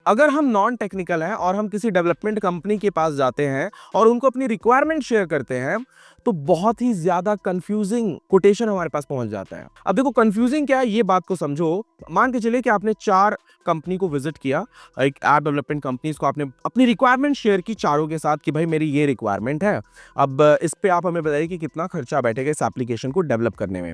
अगर हम non technical हैं और हम किसी डेवलपमेंट कंपनी के पास जाते हैं और उनको अपनी रिक्वायरमेंट शेयर करते हैं तो बहुत ही ज्यादा कंफ्यूजिंग कोटेशन हमारे पास पहुंच जाता है। अब देखो कंफ्यूजिंग क्या है ये बात को समझो। मान के चलिए कि आपने 4 कंपनी को विजिट किया, एक ऐप डेवलपमेंट कंपनीज को आपने अपनी रिक्वायरमेंट शेयर की चारों के साथ कि भाई मेरी ये रिक्वायरमेंट है, अब इस पे आप हमें बताइए कि कितना खर्चा बैठेगा इस एप्लीकेशन को डेवलप करने में।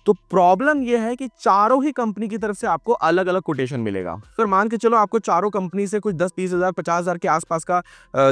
तो प्रॉब्लम ये है कि चारों ही कंपनी की तरफ से आपको अलग अलग कोटेशन मिलेगा। फिर मान के चलो आपको चारों कंपनी से कुछ 10-20 हज़ार 50 हज़ार के आसपास का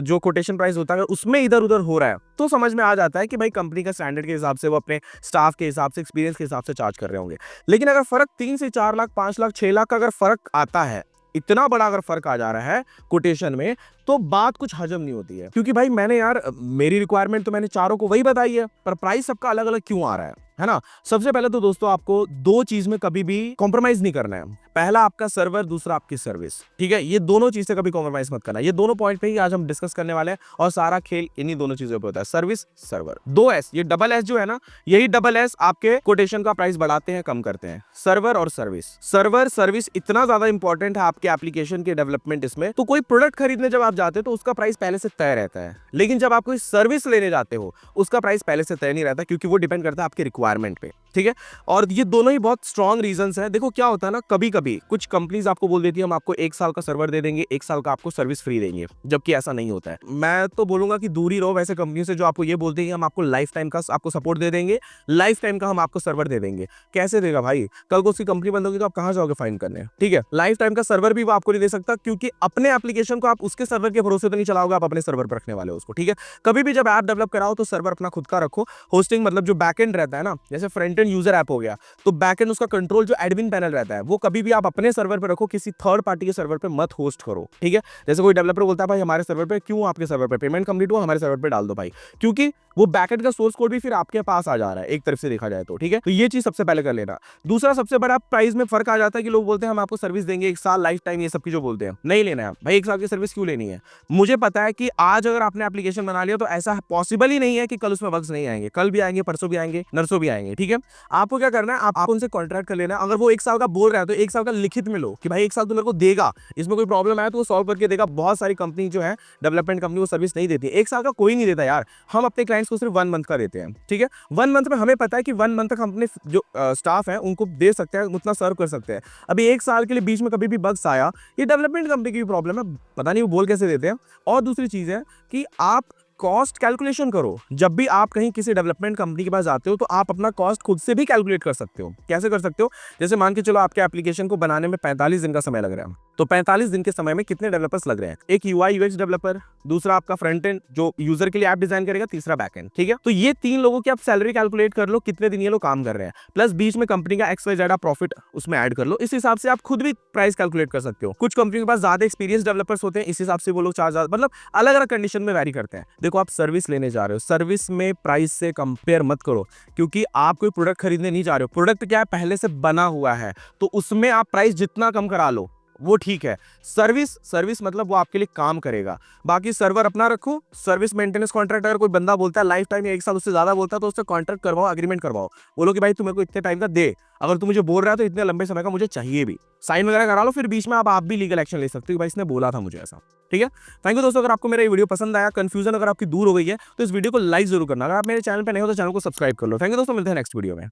जो कोटेशन प्राइस होता है उसमें इधर उधर हो रहा है तो समझ में आ जाता है कि भाई कंपनी का स्टैंडर्ड के हिसाब से वो अपने स्टाफ के हिसाब से एक्सपीरियंस के हिसाब से चार्ज कर रहे होंगे। लेकिन अगर फर्क 3 से 4 लाख 5 लाख 6 लाख का अगर फर्क आता है, इतना बड़ा अगर फर्क आ जा रहा है कोटेशन में, तो बात कुछ हजम नहीं होती है। क्योंकि भाई मैंने यार मेरी रिक्वायरमेंट तो मैंने चारों को वही बताई है, पर प्राइस सबका अलग अलग क्यों आ रहा है ना। सबसे पहले तो दोस्तों आपको 2 चीज में कभी भी कॉम्प्रोमाइज नहीं करना है। पहला आपका सर्वर, दूसरा आपकी सर्विस। ठीक है, ये दोनों चीज से कभी कॉम्प्रोमाइज मत करना। ये दोनों पॉइंट पे ही आज हम डिस्कस करने वाले हैं और सारा खेल इन्हीं दोनों चीजों पे होता है, सर्विस सर्वर। 2S, ये डबल एस जो है ना, यही डबल एस आपके कोटेशन का प्राइस बढ़ाते हैं कम करते हैं। सर्वर और सर्विस, सर्वर सर्विस इतना ज्यादा इंपॉर्टेंट है आपके एप्लीकेशन के डेवलपमेंट इसमें। तो कोई प्रोडक्ट खरीदने जब आप जाते हो तो उसका प्राइस पहले से तय रहता है, लेकिन जब आप कोई सर्विस लेने जाते हो उसका प्राइस पहले से तय नहीं रहता, क्योंकि वो डिपेंड करता है आपकी रिक्वायरमेंट पे। ठीक है, और ये दोनों ही बहुत स्ट्रॉन्ग रीजंस हैं। देखो क्या होता है ना, कभी कभी कुछ कंपनीज आपको बोल देती है हम आपको 1 साल का सर्वर दे देंगे, 1 साल का आपको सर्विस फ्री देंगे, जबकि ऐसा नहीं होता है। मैं तो बोलूंगा कि दूर ही रहो वैसे कंपनी से जो आपको ये बोलते हैं हम आपको लाइफ टाइम का आपको सपोर्ट दे देंगे, लाइफ टाइम का हम आपको सर्वर दे देंगे। कैसे देगा भाई, कल को उसकी कंपनी बंद होगी तो आप कहां जाओगे फाइन करने। ठीक है, लाइफ टाइम का सर्वर भी वो आपको नहीं दे सकता, क्योंकि अपने एप्लीकेशन को आप उसके सर्वर के भरोसे तो नहीं चलाओगे, आप अपने सर्वर पर रखने वाले हो उसको। ठीक है, कभी भी जब ऐप डेवलप कराओ तो सर्वर अपना खुद का रखो। होस्टिंग मतलब जो बैकएंड रहता है ना, जैसे फ्रंट एंड यूजर ऐप हो गया, तो बैकएंड उसका कंट्रोल जो एडमिन पैनल रहता है वो कभी भी आप अपने सर्वर पर रखो, किसी थर्ड पार्टी के सर्वर पे मत होस्ट करो। ठीक है, जैसे कोई डेवलपर बोलता है भाई हमारे सर्वर पे क्यों, आपके सर्वर पे पेमेंट कंप्लीट हुआ हमारे सर्वर पे डाल दो भाई, क्योंकि वो बैकएंड का सोर्स कोड भी फिर आपके पास आ जा रहा है एक तरफ से देखा जाए तो। ठीक है, तो ये चीज सबसे पहले कर लेना। दूसरा सबसे बड़ा प्राइस में फर्क आ जाता है कि लोग बोलते हैं हम आपको सर्विस देंगे 1 साल लाइफ टाइम, ये सब की जो बोलते हैं नहीं लेना है भाई। 1 साल की सर्विस क्यों लेनी है। मुझे पता है कि आज अगर आपने एप्लीकेशन बना लिया तो ऐसा पॉसिबल ही नहीं है कि कल उसमें बग्स नहीं आएंगे, कल भी आएंगे, परसों भी आएंगे, नरसों भी आएंगे। ठीक है, आपको क्या करना है, आप उनसे कॉन्ट्रैक्ट कर लेना। अगर वो 1 साल का बोल रहा है तो 1 साल का लिखित में लो कि भाई 1 साल तो मेरे को देगा, इसमें कोई प्रॉब्लम आया तो वो सॉल्व करके देगा। बहुत सारी कंपनी जो है डेवलपमेंट कंपनी वो सर्विस नहीं देती, 1 साल का कोई नहीं देता यार। हम अपने क्लाइंट्स को सिर्फ 1 मंथ का देते हैं। ठीक है, 1 मंथ में हमें पता है कि 1 मंथ तक हम अपने जो स्टाफ है उनको दे सकते हैं, उतना सर्व कर सकते हैं। अभी 1 साल के लिए बीच में कभी भी बग्स आया, ये डेवलपमेंट कंपनी की प्रॉब्लम है, पता नहीं वो बोल कैसे देते हैं। और दूसरी चीज है कि आप कॉस्ट कैलकुलेशन करो। जब भी आप कहीं किसी डेवलपमेंट कंपनी के पास जाते हो तो आप अपना कॉस्ट खुद से भी कैलकुलेट कर सकते हो। कैसे कर सकते हो, जैसे मान के चलो आपके एप्लीकेशन को बनाने में 45 दिन का समय लग रहा है, तो 45 दिन के समय में कितने डेवलपर्स लग रहे हैं। एक यूआई यूएक्स डेवलपर, दूसरा आपका फ्रंट एंड जो यूजर के लिए ऐप डिजाइन करेगा, तीसरा बैक एंड। ठीक है, तो ये 3 लोगों की आप सैलरी कैलकुलेट कर लो कितने दिन ये लोग काम कर रहे हैं, प्लस बीच में कंपनी का XYZ प्रॉफिट उसमें ऐड कर लो। इस हिसाब से आप खुद भी प्राइस कैलकुलेट कर सकते हो। कुछ कंपनी के पास ज्यादा एक्सपीरियंस डेवलपर्स होते हैं, इस हिसाब से वो लोग चार्ज, मतलब अलग अलग कंडीशन में वैरी करते हैं। देखो आप सर्विस लेने जा रहे हो, सर्विस में प्राइस से कंपेयर मत करो, क्योंकि आप कोई प्रोडक्ट खरीदने नहीं जा रहे हो। प्रोडक्ट क्या है, पहले से बना हुआ है, तो उसमें आप प्राइस जितना कम करा लो वो ठीक है। सर्विस मतलब वो आपके लिए काम करेगा। बाकी सर्वर अपना रखो, सर्विस मेंटेनेंस कॉन्ट्रैक्ट अगर कोई बंदा बोलता है लाइफ टाइम या 1 साल उससे ज्यादा बोलता है तो उससे कॉन्ट्रैक्ट करवाओ, अग्रीमेंट करवाओ, बोलो कि भाई तू मेरे को इतने टाइम का दे, अगर तू मुझे बोल रहा है तो इतने लंबे समय का मुझे चाहिए भी, साइन वगैरह करा लो। फिर बीच में आप भी लीगल एक्शन ले सकते हो कि भाई इसने बोला था मुझे ऐसा। ठीक है, थैंक यू दोस्तों। अगर आपको मेरा ये वीडियो पसंद आया, कंफ्यूजन अगर आपकी दूर हो गई है तो इस वीडियो को लाइक जरूर करना। अगर आप मेरे चैनल पे नए हो तो चैनल को सब्सक्राइब कर लो। थैंक यू दोस्तों, मिलते हैं नेक्स्ट वीडियो में।